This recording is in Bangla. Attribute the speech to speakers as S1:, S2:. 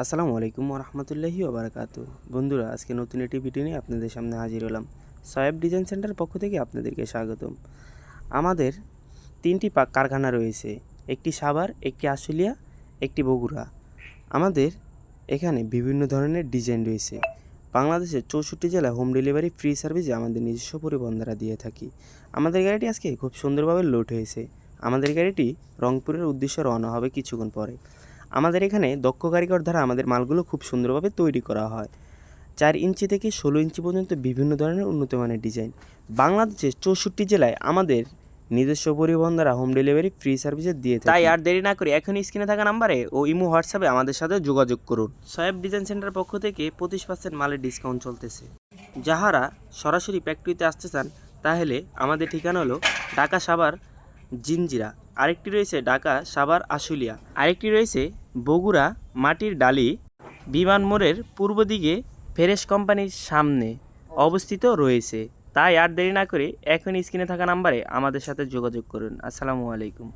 S1: আসসালামু আলাইকুম রহমতুল্লাহি ওবরাকাতু। বন্ধুরা, আজকে নতুন একটি ভিডিও নিয়ে আপনাদের সামনে হাজির হলাম। সয়েব ডিজাইন সেন্টার পক্ষ থেকে আপনাদেরকে স্বাগতম। আমাদের তিনটি কারখানা রয়েছে, একটি সাভার, একটি আশুলিয়া, একটি বগুড়া। আমাদের এখানে বিভিন্ন ধরনের ডিজাইন রয়েছে। বাংলাদেশের 64 জেলায় হোম ডেলিভারি ফ্রি সার্ভিসে আমাদের নিজস্ব পরিবহন দ্বারা দিয়ে থাকি। আমাদের গাড়িটি আজকে খুব সুন্দরভাবে লোড হয়েছে। আমাদের গাড়িটি রংপুরের উদ্দেশ্যে রওনা হবে কিছুক্ষণ পরে। আমাদের এখানে দক্ষ কারিগর দ্বারা আমাদের মালগুলো খুব সুন্দরভাবে তৈরি করা হয়। 4 ইঞ্চি থেকে 16 ইঞ্চি পর্যন্ত বিভিন্ন ধরনের উন্নত মানের ডিজাইন। বাংলাদেশের 64 জেলায় আমাদের নিজস্ব পরিবহন দ্বারা হোম ডেলিভারি ফ্রি সার্ভিসে দিয়ে থাকি। তাই আর দেরি না করে এখনই স্ক্রিনে থাকা নাম্বারে ও ইমো হোয়াটসঅ্যাপে আমাদের সাথে যোগাযোগ করুন। সয়েব ডিজাইন সেন্টার পক্ষ থেকে 25% মালের ডিসকাউন্ট চলতেছে। যাহারা সরাসরি ফ্যাক্টরিতে আসতে চান তাহলে আমাদের ঠিকানা হলো ঢাকা সাভার জিঞ্জিরা, আরেকটি রয়েছে ঢাকা সাভার আশুলিয়া, আরেকটি রয়েছে বগুড়া মাটির ডালি বিমান মোড়ের পূর্ব দিকে ফেরেশ কোম্পানির সামনে অবস্থিত রয়েছে। তাই আর দেরি না করে এখনই স্ক্রিনে থাকা নাম্বারে আমাদের সাথে যোগাযোগ করুন। আসসালামু আলাইকুম।